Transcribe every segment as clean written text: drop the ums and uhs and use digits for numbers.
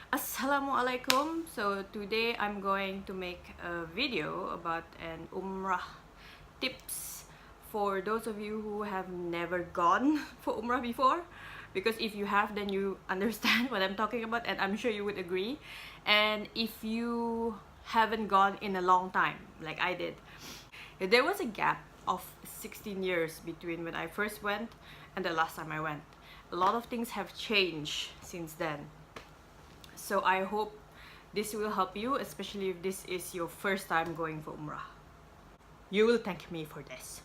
Assalamualaikum. So today I'm going to make a video about an Umrah tips for those of you who have never gone for Umrah before, because if you have, then you understand what I'm talking about, and I'm sure you would agree. And if you haven't gone in a long time like I did, there was a gap of 16 years between when I first went and the last time I went. A lot of things have changed since then. So I hope this will help you, especially if this is your first time going for Umrah. You will thank me for this.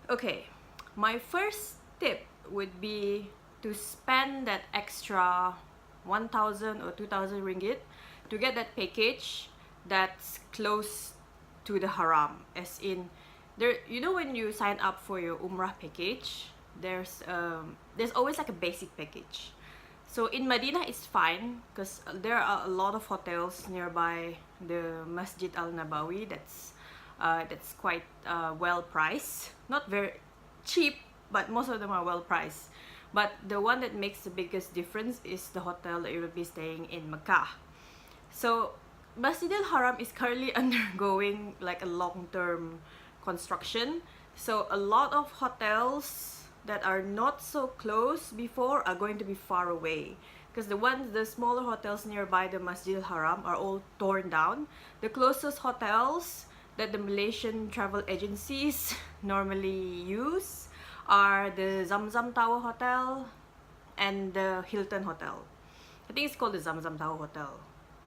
Okay, my first tip would be to spend that extra 1,000 or 2,000 ringgit to get that package that's close to the Haram. As in, there, you know, when you sign up for your Umrah package, there's always like a basic package. So in Medina it's fine because there are a lot of hotels nearby the Masjid Al Nabawi that's quite well priced, not very cheap, but most of them are well priced. But the one that makes the biggest difference is the hotel that you will be staying in Mecca. So Masjid Al Haram is currently undergoing like a long-term construction, so a lot of hotels that are not so close before are going to be far away, because the smaller hotels nearby the Masjid Al Haram are all torn down. The closest hotels that the Malaysian travel agencies normally use are the Zamzam Tower Hotel and the Hilton Hotel. I think it's called the Zamzam Tower Hotel.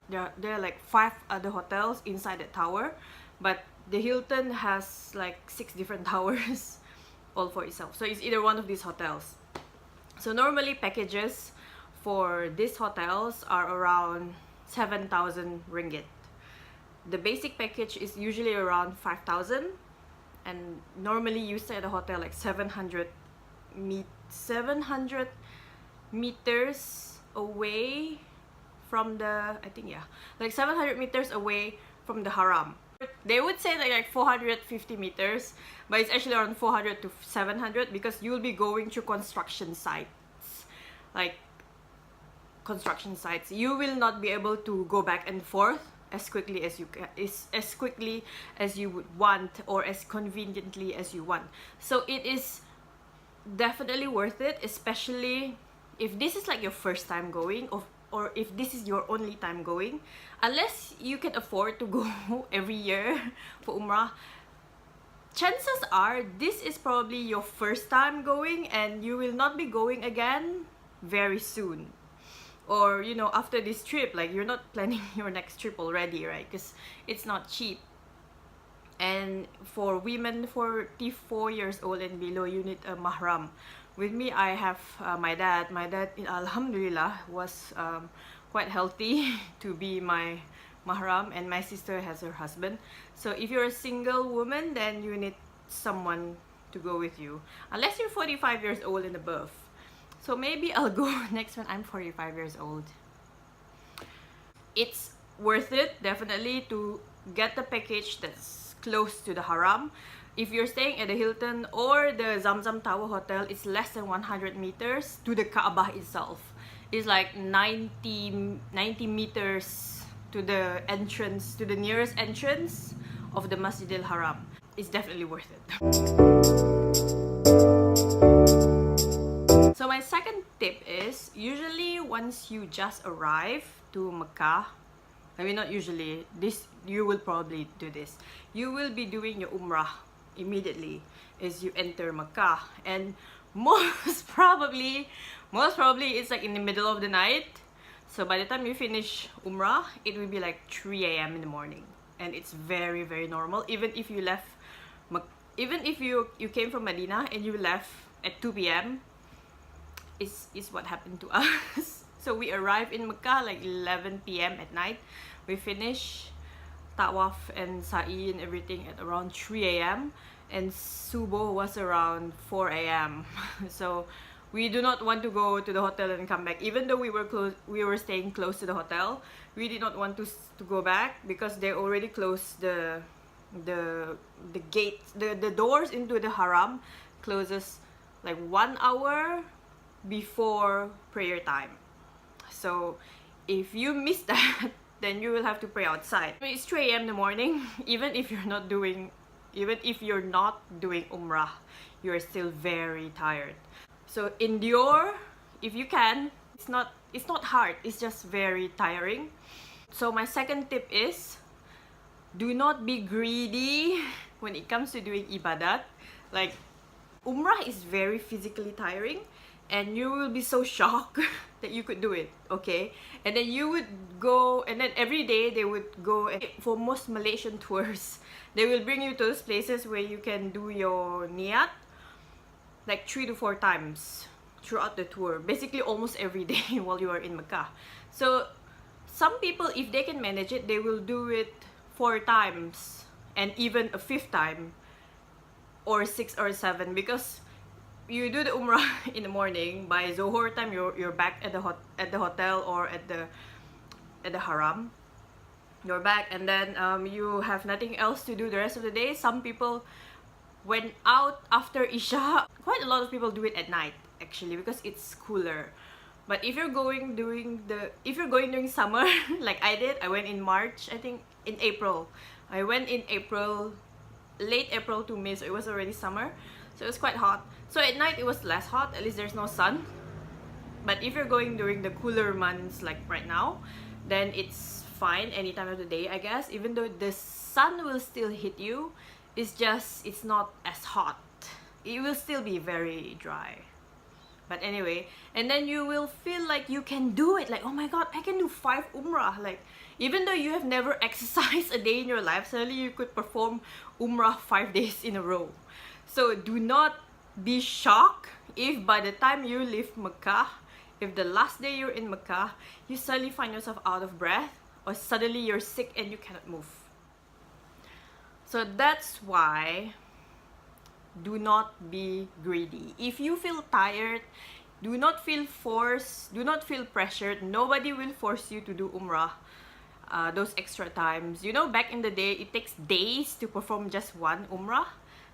There are like 5 other hotels inside the tower, but the Hilton has like 6 different towers all for itself. So it's either one of these hotels. So normally packages for these hotels are around 7,000 ringgit. The basic package is usually around 5,000, and normally you stay at a hotel like 700 meters away from the, I think, yeah, like 700 meters away from the Haram. They would say like 450 meters, but it's actually around 400 to 700 because you'll be going through construction sites. Like construction sites, you will not be able to go back and forth as quickly as you can, as quickly as you would want, or as conveniently as you want. So it is definitely worth it, especially if this is like your first time going, or if this is your only time going. Unless you can afford to go every year for Umrah, chances are this is probably your first time going and you will not be going again very soon. Or, you know, after this trip, like you're not planning your next trip already, right? Because it's not cheap. And for women 44 years old and below, you need a mahram. With me, I have my dad. My dad, alhamdulillah, was quite healthy to be my mahram, and my sister has her husband. So if you're a single woman, then you need someone to go with you, unless you're 45 years old and above. So maybe I'll go next when I'm 45 years old. It's worth it, definitely, to get the package that's close to the Haram. If you're staying at the Hilton or the Zamzam Tower Hotel, it's less than 100 meters to the Kaaba itself. It's like 90 meters to the entrance, to the nearest entrance of the Masjid Al Haram. It's definitely worth it. So my second tip is, usually once you just arrive to Mecca, I mean, not usually, you will probably do this. You will be doing your Umrah immediately as you enter Mecca, and most probably it's like in the middle of the night. So by the time you finish Umrah, it will be like 3 a.m. in the morning, and it's very, very normal. Even if you left, even if you came from Medina and you left at 2 p.m, is what happened to us. So we arrived in Mecca like 11 p.m. at night. We finish Tawaf and Sa'i and everything at around 3 a.m. and Subuh was around 4 a.m. So we do not want to go to the hotel and come back. Even though we were staying close to the hotel, we did not want to go back because they already closed the gate, the doors into the Haram closes like 1 hour before prayer time. So if you miss that, then you will have to pray outside. It's 3 a.m. in the morning. Even if you're not doing Umrah, you're still very tired. So endure if you can. It's not hard, it's just very tiring. So my second tip is, do not be greedy when it comes to doing ibadat. Like, Umrah is very physically tiring, and you will be so shocked that you could do it, okay? And then you would go, and then every day they would go, for most Malaysian tours, they will bring you to those places where you can do your niyat like 3 to 4 times throughout the tour, basically almost every day while you are in Mecca. So some people, if they can manage it, they will do it 4 times and even a 5th time, or 6 or 7, because you do the Umrah in the morning. By Zohor time, you're back at the hotel or at the Haram. You're back, and then you have nothing else to do the rest of the day. Some people went out after Isha. Quite a lot of people do it at night, actually, because it's cooler. But if you're going during summer, like I did, I went in March, I think in April. I went in April, late April to May, so it was already summer. So it was quite hot. So at night it was less hot, at least there's no sun. But if you're going during the cooler months like right now, then it's fine any time of the day, I guess. Even though the sun will still hit you, it's not as hot. It will still be very dry. But anyway, and then you will feel like you can do it. Like, oh my god, I can do 5 Umrah. Like, even though you have never exercised a day in your life, suddenly you could perform Umrah 5 days in a row. So do not be shocked if by the time you leave Mecca, if the last day you're in Mecca, you suddenly find yourself out of breath, or suddenly you're sick and you cannot move. So that's why, do not be greedy. If you feel tired, do not feel forced, do not feel pressured. Nobody will force you to do Umrah those extra times. You know, back in the day, it takes days to perform just 1 Umrah.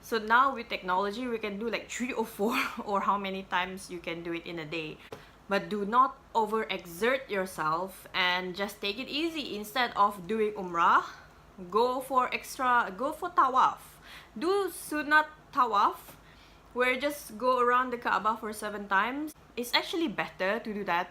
So now with technology, we can do like 3 or 4 or how many times you can do it in a day. But do not overexert yourself and just take it easy. Instead of doing Umrah, go for tawaf. Do Sunnat Tawaf, where just go around the Kaaba for 7 times. It's actually better to do that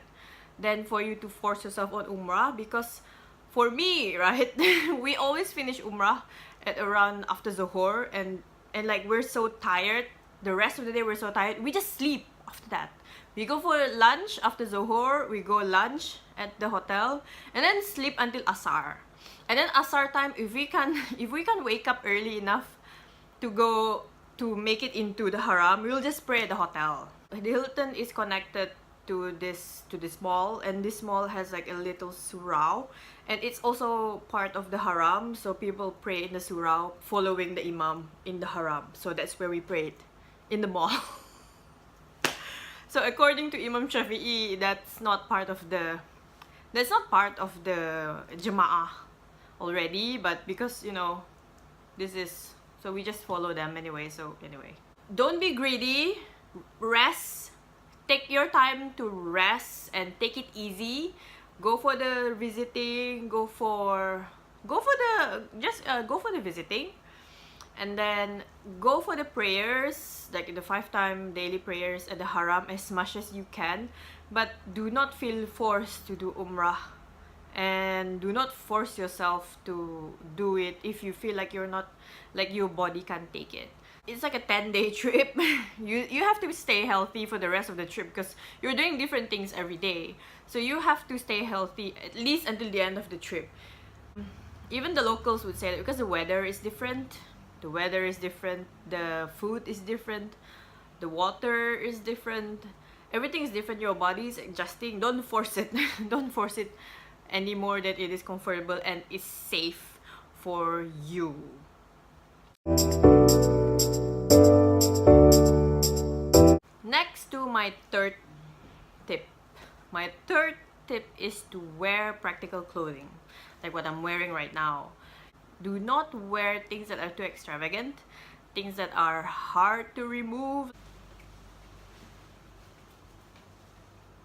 than for you to force yourself on Umrah, because for me, right, we always finish Umrah at around after Zohor, and like we're so tired, the rest of the day we're so tired, we just sleep after that. We go for lunch after Zohor, we go lunch at the hotel, and then sleep until Asar. And then Asar time, if we can wake up early enough to make it into the Haram, we'll just pray at the hotel. The Hilton is connected to this mall, and this mall has like a little surau, and it's also part of the Haram, so people pray in the surau following the Imam in the Haram. So that's where we prayed, in the mall. So according to Imam Shafi'i, that's not part of the Jama'ah already, but because, you know, so we just follow them anyway. So anyway, don't be greedy. Rest. Take your time to rest and take it easy. Go for the visiting. Go for the visiting, and then go for the prayers, like the 5-time daily prayers at the Haram as much as you can. But do not feel forced to do Umrah, and do not force yourself to do it if you feel like your body can't take it. It's like a 10-day trip. You have to stay healthy for the rest of the trip, because you're doing different things every day. So you have to stay healthy at least until the end of the trip. Even the locals would say that, because the weather is different. The weather is different. The food is different. The water is different. Everything is different. Your body is adjusting. Don't force it. Don't force it any more than it is comfortable and is safe for you. Next to my third tip. My third tip is to wear practical clothing, like what I'm wearing right now. Do not wear things that are too extravagant, things that are hard to remove.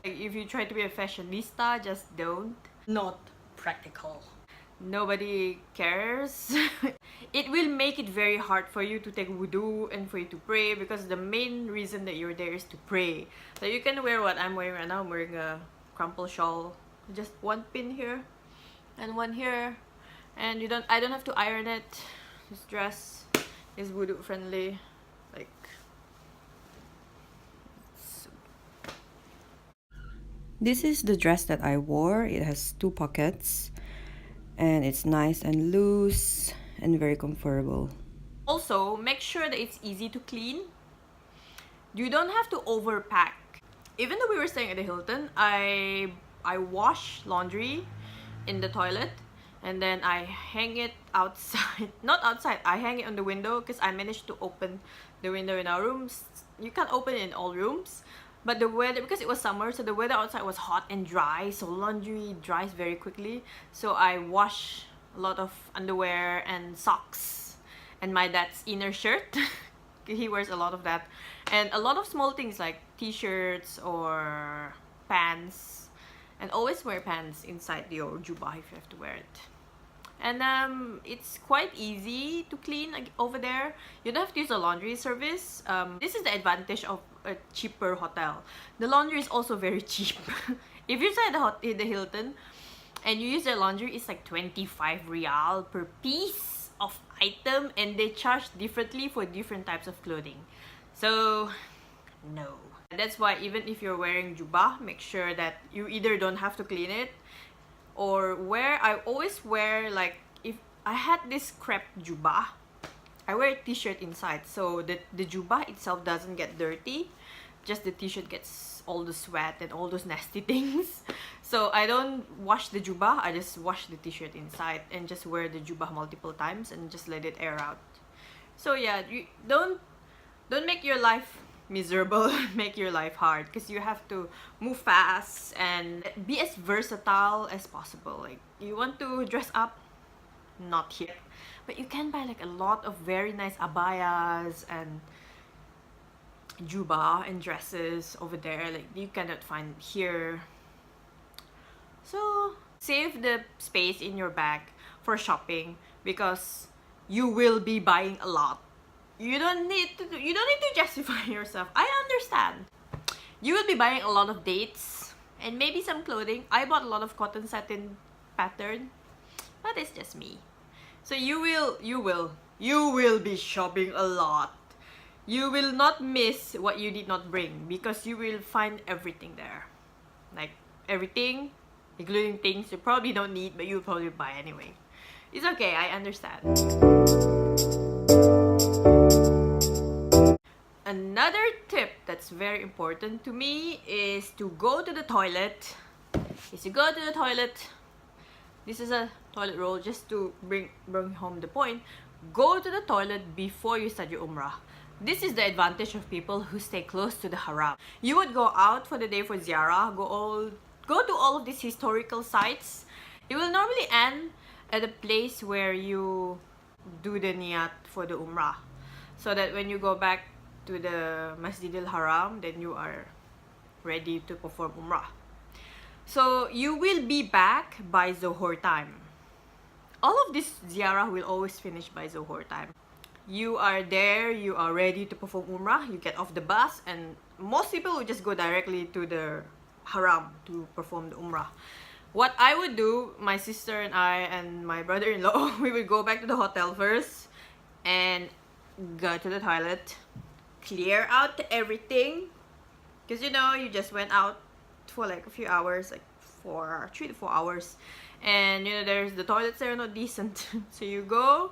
Like, if you try to be a fashionista, just don't. Not practical. Nobody cares. It will make it very hard for you to take wudu and for you to pray, because the main reason that you're there is to pray. So you can wear what I'm wearing right now. I'm wearing a crumple shawl, just one pin here and one here, and I don't have to iron it. This dress is wudu friendly. Like, this is the dress that I wore. It has 2 pockets and it's nice and loose and very comfortable. Also, make sure that it's easy to clean. You don't have to overpack. Even though we were staying at the Hilton, I wash laundry in the toilet and then I hang it outside. Not outside, I hang it on the window because I managed to open the window in our rooms. You can't open it in all rooms. But the weather, because it was summer, so the weather outside was hot and dry, so laundry dries very quickly. So I wash a lot of underwear and socks and my dad's inner shirt. He wears a lot of that. And a lot of small things like t-shirts or pants. And always wear pants inside your jubah if you have to wear it. And it's quite easy to clean over there. You don't have to use a laundry service. This is the advantage of a cheaper hotel. The laundry is also very cheap. If you stay at the Hilton and you use their laundry, it's like 25 rial per piece of item, and they charge differently for different types of clothing. So no. That's why even if you're wearing jubah, make sure that you either don't have to clean it, or I always wear, like, if I had this crepe jubah, I wear a t-shirt inside, so the jubah itself doesn't get dirty, just the t-shirt gets all the sweat and all those nasty things. So I don't wash the jubah, I just wash the t-shirt inside and just wear the jubah multiple times and just let it air out. So yeah, you don't make your life miserable. Make your life hard, because you have to move fast and be as versatile as possible. Like, you want to dress up, not here, but you can buy like a lot of very nice abayas and jubah and dresses over there, like you cannot find here. So save the space in your bag for shopping, because you will be buying a lot. You don't need to justify yourself. I understand. You will be buying a lot of dates and maybe some clothing. I bought a lot of cotton satin pattern, but it's just me. So you will be shopping a lot. You will not miss what you did not bring, because you will find everything there. Like, everything, including things you probably don't need but you'll probably buy anyway. It's okay, I understand. Another tip that's very important to me is to go to the toilet. This is a toilet roll, just to bring home the point. Go to the toilet before you start your Umrah. This is the advantage of people who stay close to the Haram. You would go out for the day for ziarah, go to all of these historical sites. It will normally end at a place where you do the niyat for the Umrah, so that when you go back to the Masjid al-Haram, then you are ready to perform Umrah. So you will be back by Zohor time. All of this ziarah will always finish by Zohor time. You are there, you are ready to perform Umrah, you get off the bus, and most people will just go directly to the Haram to perform the Umrah. What I would do, my sister and I and my brother-in-law, we would go back to the hotel first and go to the toilet, clear out everything, because you know, you just went out for like a few hours, like 3 to 4 hours, and you know, there's the toilets there are not decent. So you go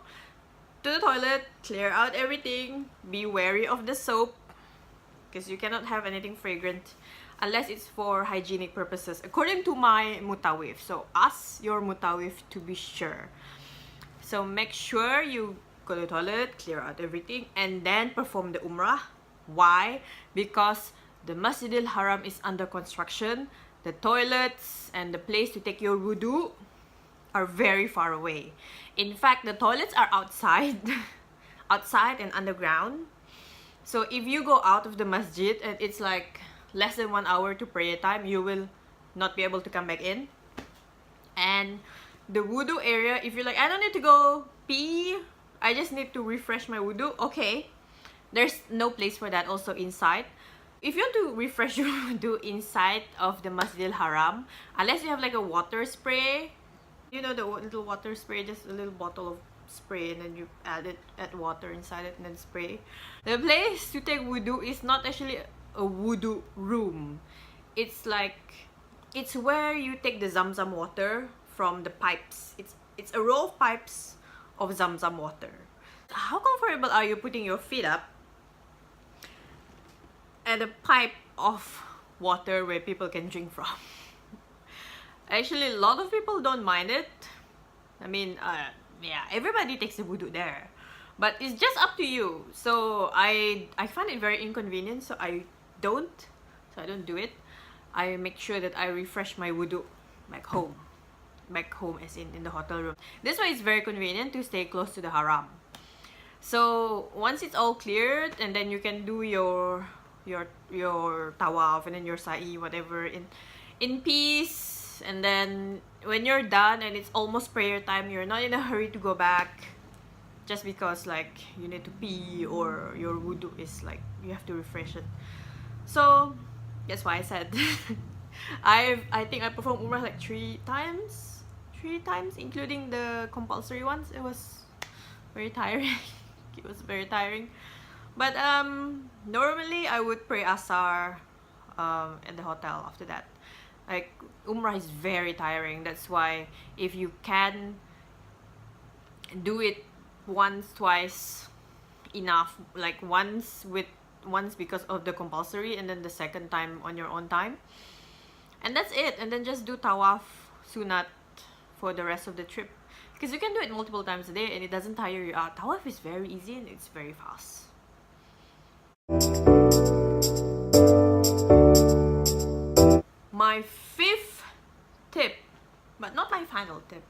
to the toilet, clear out everything, be wary of the soap, because you cannot have anything fragrant unless it's for hygienic purposes, according to my mutawif. So ask your mutawif to be sure. So make sure you go to the toilet, clear out everything, and then perform the Umrah. Why? Because the Masjid al-Haram is under construction. The toilets and the place to take your wudu are very far away. In fact, the toilets are outside outside and underground. So if you go out of the masjid and it's like less than 1 hour to prayer time, you will not be able to come back in. And the wudu area, if you're like, I don't need to go pee, I just need to refresh my wudu, okay, there's no place for that also inside. If you want to refresh your wudu inside of the Masjid Haram, unless you have like a water spray, you know, the little water spray, just a little bottle of spray, and then you add water inside it and then spray. The place to take wudu is not actually a wudu room. It's like, it's where you take the Zamzam water from the pipes. It's a row of pipes of Zamzam water. How comfortable are you putting your feet up at a pipe of water where people can drink from? Actually, a lot of people don't mind it. I mean, yeah, everybody takes the wudu there, but it's just up to you. So I find it very inconvenient, so I don't do it. I make sure that I refresh my wudu back home as in the hotel room. This way it's very convenient to stay close to the Haram. So once it's all cleared, and then you can do your tawaf and then your sa'i, whatever, in peace. And then when you're done and it's almost prayer time, you're not in a hurry to go back just because like you need to pee or your wudu is like you have to refresh it. So that's why I said I think I performed Umrah like 3 times, including the compulsory ones. It was very tiring. It was very tiring. But normally I would pray Asar at the hotel after that. Like, Umrah is very tiring. That's why if you can do it once, twice, enough. Like once because of the compulsory, and then the second time on your own time. And that's it. And then just do tawaf, sunat for the rest of the trip. Because you can do it multiple times a day and it doesn't tire you out. Tawaf is very easy and it's very fast. My 5th tip, but not my final tip.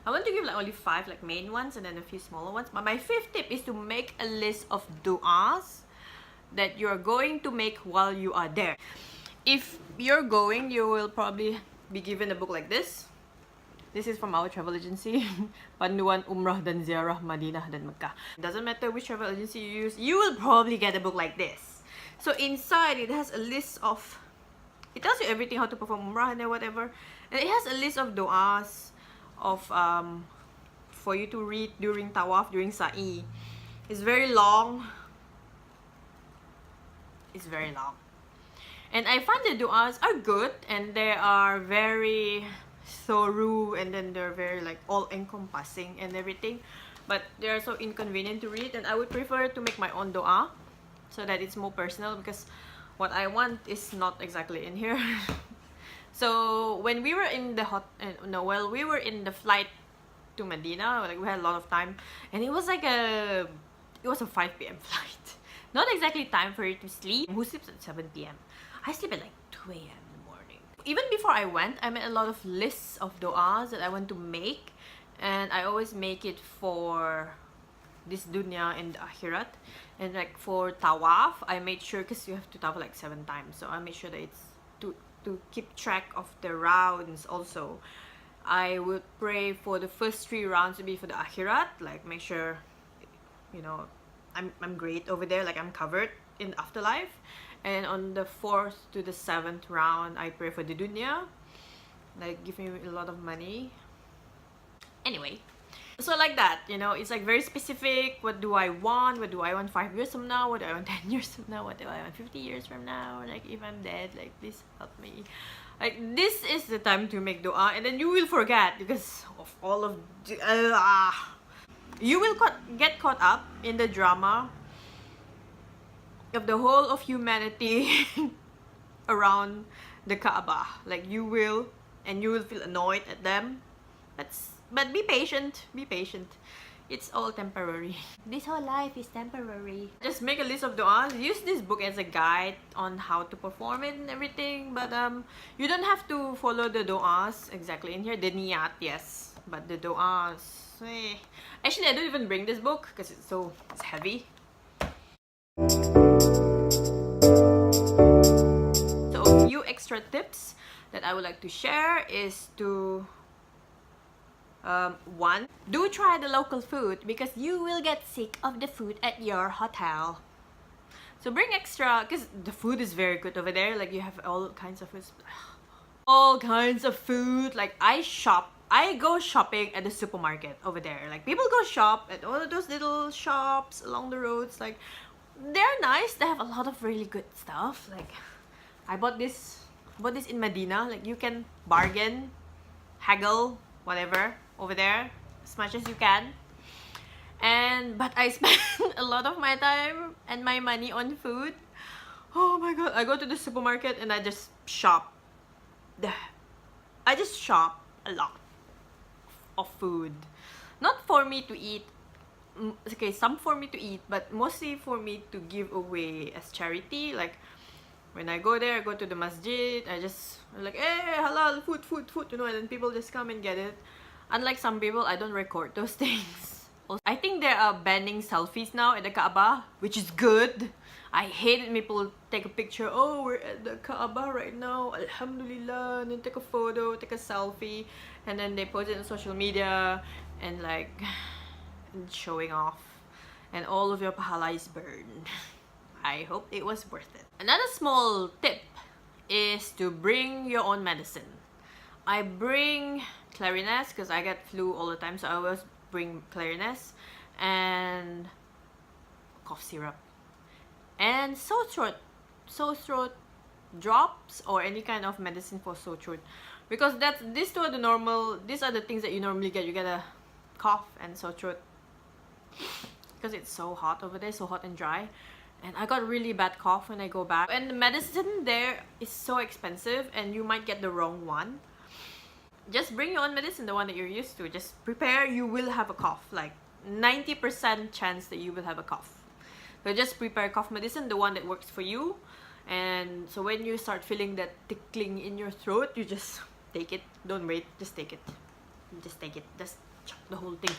I want to give like only 5 like main ones and then a few smaller ones. But my 5th tip is to make a list of du'as that you're going to make while you are there. If you're going, you will probably be given a book like this. This is from our travel agency, Panduan Umrah dan Ziarah Madinah dan Mecca. Doesn't matter which travel agency you use, you will probably get a book like this. So inside it has a list of, it tells you everything, how to perform Umrah and then whatever. And it has a list of du'as of for you to read during tawaf, during sa'i. It's very long. It's very long. And I find the du'as are good and they are very thorough, and then they're very like all-encompassing and everything. But they are so inconvenient to read, and I would prefer to make my own du'a so that it's more personal, because what I want is not exactly in here. So when we were in the we were in the flight to Medina, like we had a lot of time, and it was a 5 p.m. flight. Not exactly time for you to sleep. Who sleeps at 7 p.m? I sleep at like 2 a.m. in the morning. Even before I went, I made a lot of lists of du'as that I want to make, and I always make it for this dunya and the akhirat. And like for tawaf, I made sure, because you have to tawaf like 7 times, so I made sure that it's to keep track of the rounds. Also, I would pray for the first 3 rounds to be for the akhirat, like make sure, you know, I'm great over there, like I'm covered in the afterlife. And on the 4th to the 7th round, I pray for the dunya, like give me a lot of money. Anyway, so like that, you know, it's like very specific. What do I want? What do I want 5 years from now? What do I want 10 years from now? What do I want 50 years from now? Like if I'm dead, like please help me. Like this is the time to make dua, and then you will forget because of all of you will get caught up in the drama of the whole of humanity around the Kaaba. Like you will feel annoyed at them. But be patient, it's all temporary. This whole life is temporary. Just make a list of du'as. Use this book as a guide on how to perform it and everything. But you don't have to follow the du'as exactly in here. The niyat, yes, but the du'as, actually I don't even bring this book because it's heavy. So extra tips that I would like to share is to one, do try the local food because you will get sick of the food at your hotel. So bring extra, because the food is very good over there. Like, you have all kinds of food. All kinds of food. Like, I go shopping at the supermarket over there. Like, people go shop at all of those little shops along the roads. Like, they're nice. They have a lot of really good stuff. Like, I bought this in Medina. Like, you can bargain, haggle, whatever over there as much as you can. But I spend a lot of my time and my money on food. Oh my god, I go to the supermarket and I just shop. I just shop a lot of food. Not for me to eat. Okay, some for me to eat, but mostly for me to give away as charity. Like, when I go there, I go to the masjid, I'm like, hey, halal, food, you know, and then people just come and get it. Unlike some people, I don't record those things. Also, I think they are banning selfies now at the Kaaba, which is good. I hate it when people take a picture. Oh, we're at the Kaaba right now, alhamdulillah, and then take a photo, take a selfie, and then they post it on social media and like showing off, and all of your pahala is burned. I hope it was worth it. Another small tip is to bring your own medicine. I bring Clarinets because I get flu all the time, so I always bring Clarinets and cough syrup and sore throat drops or any kind of medicine for sore throat, because these are the things that you normally get. You get a cough and sore throat because it's so hot over there, so hot and dry. And I got really bad cough when I go back. And the medicine there is so expensive and you might get the wrong one. Just bring your own medicine, the one that you're used to. Just prepare, you will have a cough. Like 90% chance that you will have a cough. So just prepare cough medicine, the one that works for you. And so when you start feeling that tickling in your throat, you just take it. Don't wait, just take it. Just take it. Just chuck the whole thing.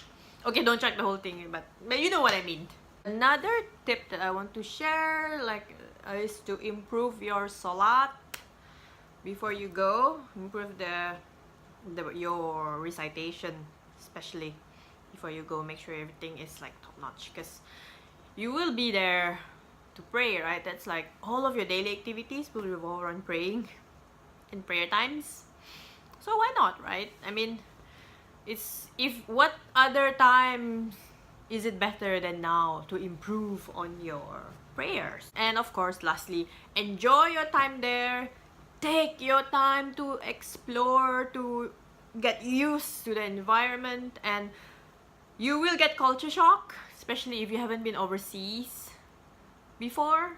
Okay, don't chuck the whole thing, but you know what I mean. Another tip that I want to share, like, is to improve your salat before you go. Improve your recitation, especially before you go. Make sure everything is like top notch, because you will be there to pray, right? That's like all of your daily activities will revolve around praying in prayer times. So why not, right? I mean, what other time is it better than now to improve on your prayers? And of course, lastly, enjoy your time there. Take your time to explore, to get used to the environment, and you will get culture shock, especially if you haven't been overseas before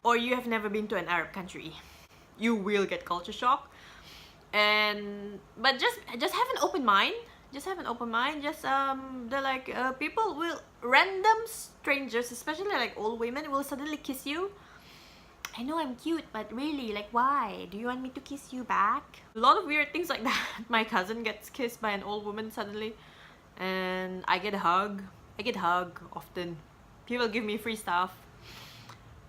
or you have never been to an Arab country. You will get culture shock, but just have an open mind. Just have an open mind. People will, random strangers, especially like old women, will suddenly kiss you. I know I'm cute, but really, like, why? Do you want me to kiss you back? A lot of weird things like that. My cousin gets kissed by an old woman suddenly, and I get a hug. I get hug often. People give me free stuff,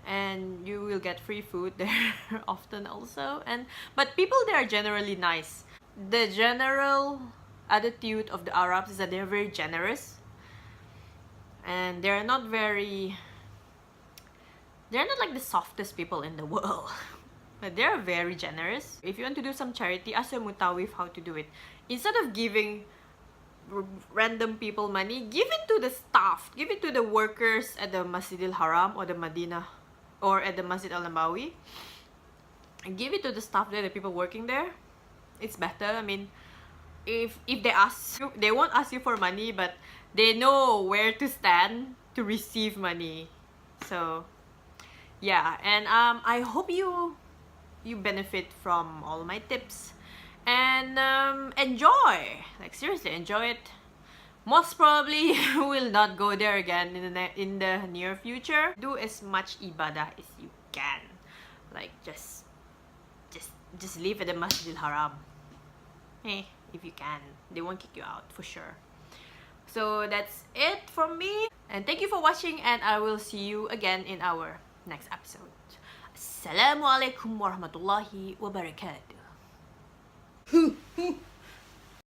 and you will get free food there often also. But people there are generally nice. The general attitude of the Arabs is that they're very generous, and they're not like the softest people in the world, but they're very generous. If you want to do some charity, ask your mutawif how to do it. Instead of giving random people money, give it to the staff, give it to the workers at the Masjid al-Haram or the Medina or at the Masjid al-Nabawi, and give it to the staff there, the people working there. It's better. I mean, if they ask you, they won't ask you for money, but they know where to stand to receive money. So yeah, and I hope you benefit from all my tips, and enjoy. Like, seriously, enjoy it. Most probably will not go there again in the near future. Do as much ibadah as you can. Like, just live at the Masjid al-Haram. If you can, they won't kick you out for sure. So that's it from me, and thank you for watching, and I will see you again in our next episode. Assalamualaikum warahmatullahi wabarakatuh.